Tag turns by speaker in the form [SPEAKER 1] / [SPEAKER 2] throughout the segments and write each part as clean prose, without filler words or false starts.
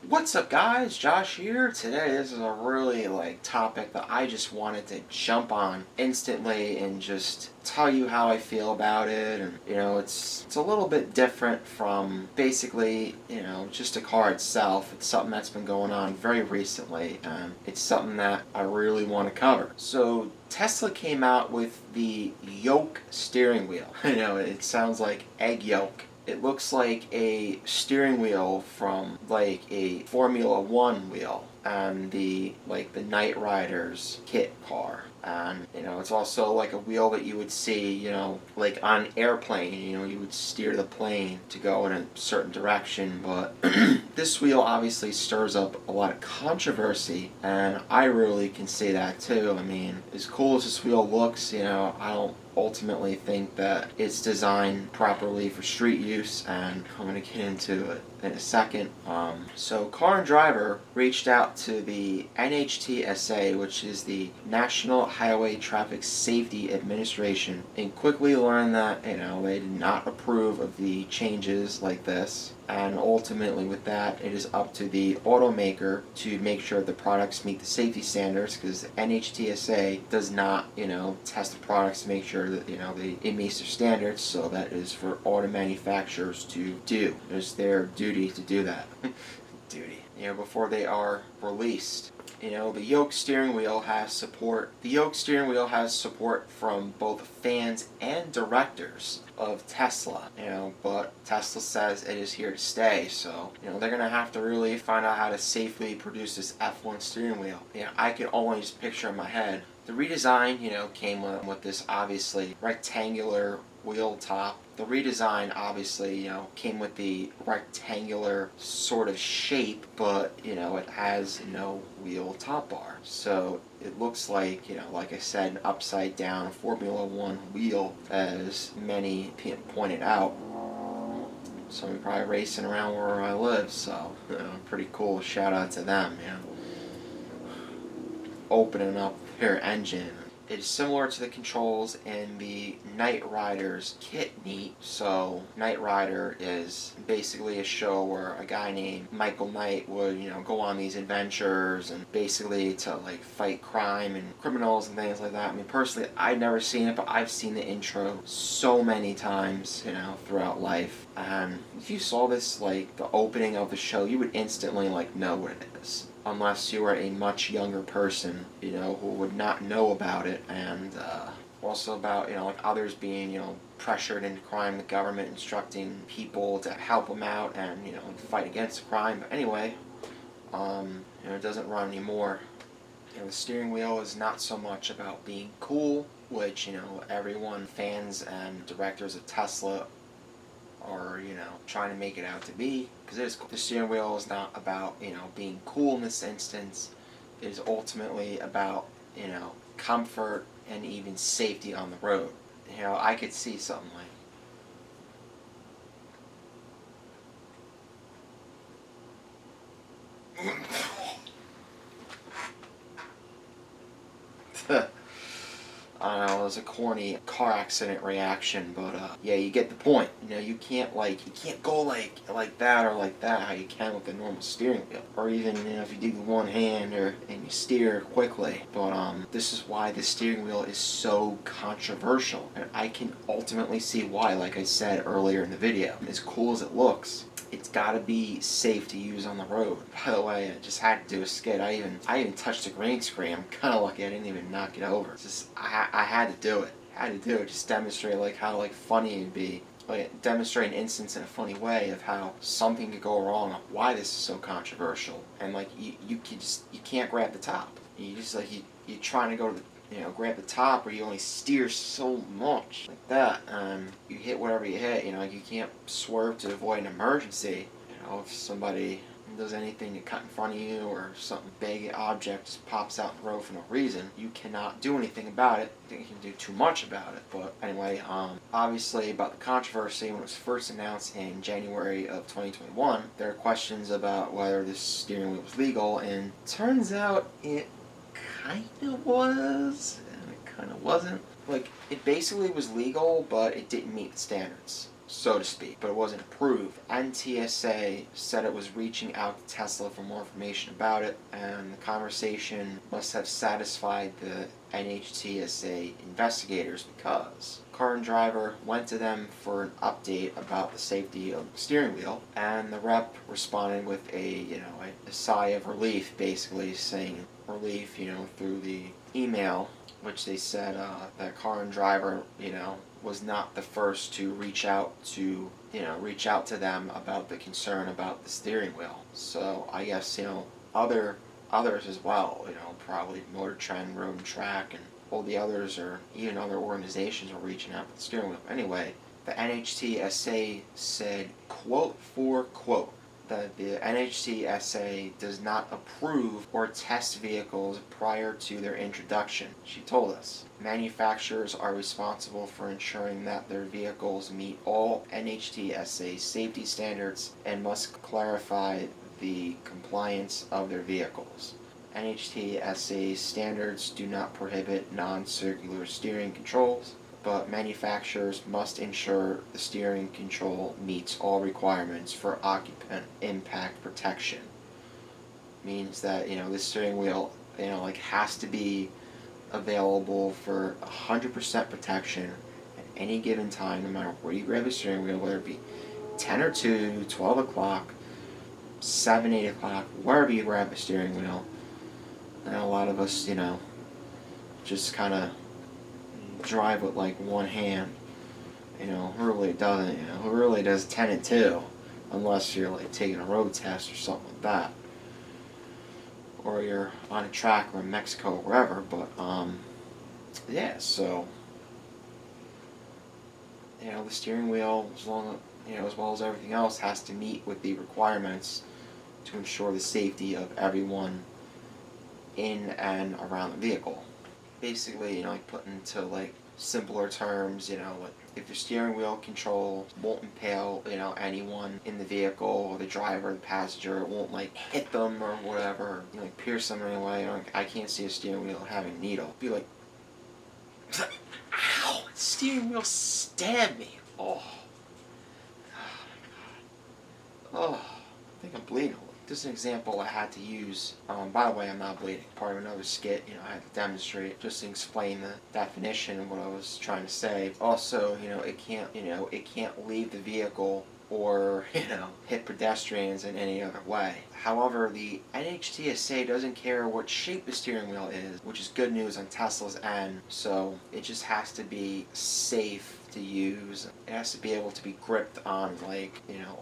[SPEAKER 1] What's up, guys? Josh here. Today this is a really topic that I just wanted to jump on instantly and just tell you how I feel about it. And it's a little bit different from basically just a car itself. It's something that's been going on very recently, and it's something that I really want to cover. So Tesla came out with the Yoke steering wheel. I know it sounds like egg yolk. It looks like a steering wheel from like a Formula One wheel and the Knight Rider's kit car. And it's also like a wheel that you would see, like on an airplane. You would steer the plane to go in a certain direction. But this wheel obviously stirs up a lot of controversy, and I really can say that too. I mean, as cool as this wheel looks, I don't ultimately think that it's designed properly for street use, and I'm going to get into it in a second. So Car and Driver reached out to the NHTSA, which is the National Highway Traffic Safety Administration, and quickly learned that they did not approve of the changes like this. And ultimately with that, it is up to the automaker to make sure the products meet the safety standards, because the NHTSA does not, test the products to make sure that, it meets their standards. So that is for auto manufacturers to do. It's their duty to do that. Duty. Before they are released. The Yoke steering wheel has support. The Yoke steering wheel has support from both fans and directors of Tesla. But Tesla says it is here to stay. So, they're gonna have to really find out how to safely produce this F1 steering wheel. I can always picture in my head. The redesign, came with this obviously rectangular wheel top. The redesign obviously, came with the rectangular sort of shape, but, it has no wheel top bar. So it looks like, like I said, an upside down Formula One wheel, as many pointed out. Somebody probably racing around where I live, so, pretty cool. Shout out to them, Opening up their engine. It is similar to the controls in the Knight Rider's kit meet. So Knight Rider is basically a show where a guy named Michael Knight would, go on these adventures and basically to fight crime and criminals and things like that. I mean, personally, I've never seen it, but I've seen the intro so many times, throughout life. And if you saw this, the opening of the show, you would instantly know what it is. Unless you are a much younger person, who would not know about it, and also about, others being, pressured into crime, the government instructing people to help them out and, fight against crime. But anyway, it doesn't run anymore. The steering wheel is not so much about being cool, which, everyone, fans and directors of Tesla are, trying to make it out to be, because it is cool. The steering wheel is not about, being cool in this instance. It is ultimately about, comfort and even safety on the road. I could see something like I don't know, it was a corny car accident reaction, but yeah, you get the point. You can't go like that or like that how you can with a normal steering wheel, or even if you do the one hand and you steer quickly. But this is why the steering wheel is so controversial, and I can ultimately see why. Like I said earlier in the video, as cool as it looks, it's got to be safe to use on the road. By the way, I just had to do a skit. I even touched the green screen. I'm kind of lucky I didn't even knock it over. It's just I had to do it. I had to do it. Just demonstrate how funny it'd be. Demonstrate an instance in a funny way of how something could go wrong. Why this is so controversial. And you can't grab the top. You just you're trying to go to the grab the top, or you only steer so much like that, and you hit whatever you hit. You can't swerve to avoid an emergency. If somebody does anything to cut in front of you, or something big object just pops out in the road for no reason, you cannot do anything about it. I think you can do too much about it. But anyway, obviously about the controversy, when it was first announced in January of 2021, there are questions about whether this steering wheel was legal, and turns out it kind of was, and it kind of wasn't. It basically was legal, but it didn't meet the standards. so to speak, but it wasn't approved. NTSA said it was reaching out to Tesla for more information about it, and the conversation must have satisfied the NHTSA investigators because car and driver went to them for an update about the safety of the steering wheel, and the rep responded with a sigh of relief, basically saying relief, through the email, which they said that car and driver, was not the first to reach out to them about the concern about the steering wheel. So I guess, others as well, probably Motor Trend, Road and Track, and all the others, or even other organizations are reaching out for the steering wheel. Anyway, the NHTSA said, quote for quote, that the NHTSA does not approve or test vehicles prior to their introduction. She told us, manufacturers are responsible for ensuring that their vehicles meet all NHTSA safety standards and must clarify the compliance of their vehicles. NHTSA standards do not prohibit non-circular steering controls, but manufacturers must ensure the steering control meets all requirements for occupant impact protection. Means that, the steering wheel, has to be available for 100% protection at any given time, no matter where you grab the steering wheel, whether it be 10 or 2, 12 o'clock, 7, 8 o'clock, wherever you grab the steering wheel. And a lot of us, just kind of drive with one hand, who really doesn't, who really does 10 and 2, unless you're taking a road test or something like that, or you're on a track or in Mexico or wherever. But yeah, so the steering wheel, as well as everything else, has to meet with the requirements to ensure the safety of everyone in and around the vehicle. Basically, put into simpler terms, if your steering wheel control won't impale, anyone in the vehicle, or the driver, the passenger, it won't hit them or whatever, pierce them in any way. I can't see a steering wheel having a needle. Be like, ow, the steering wheel stabbed me. Oh my god. Oh, I think I'm bleeding. This is an example I had to use. By the way, I'm not bleeding. Part of another skit, I had to demonstrate just to explain the definition of what I was trying to say. Also, it can't leave the vehicle or, hit pedestrians in any other way. However, the NHTSA doesn't care what shape the steering wheel is, which is good news on Tesla's end. So it just has to be safe to use. It has to be able to be gripped on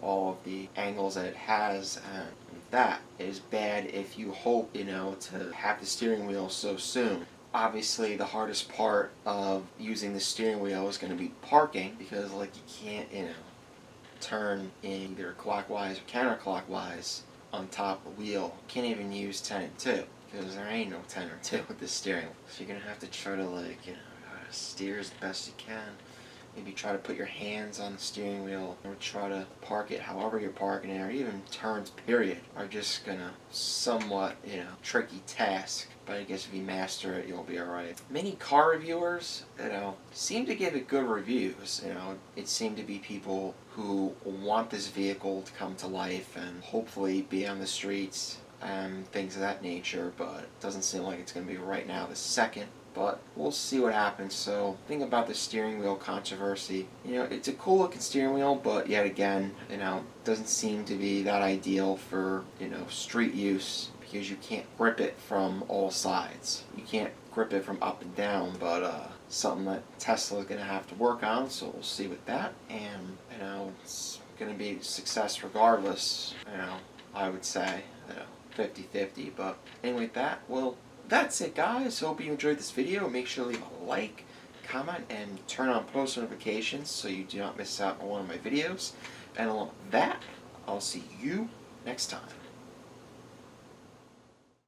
[SPEAKER 1] all of the angles that it has, and that is bad if you hope to have the steering wheel so soon. Obviously, the hardest part of using the steering wheel is going to be parking, because you can't turn in either clockwise or counterclockwise on top of the wheel. You can't even use 10 and 2, because there ain't no 10 or 2 with this steering wheel. So you're going to have to try to steer as best you can. Maybe try to put your hands on the steering wheel, or try to park it however you're parking it, or even turns, period, are just gonna somewhat, tricky task. But I guess if you master it, you'll be alright. Many car reviewers, seem to give it good reviews. It seemed to be people who want this vehicle to come to life and hopefully be on the streets and things of that nature, but it doesn't seem like it's going to be right now this second. But we'll see what happens. So, think about the steering wheel controversy. It's a cool looking steering wheel, but yet again, doesn't seem to be that ideal for, street use, because you can't grip it from all sides. You can't grip it from up and down, but something that Tesla's going to have to work on, so we'll see with that. And, it's going to be a success regardless, I would say, 50-50. But anyway, that's it, guys. Hope you enjoyed this video. Make sure to leave a like, comment, and turn on post notifications so you do not miss out on one of my videos. And along with that, I'll see you next time.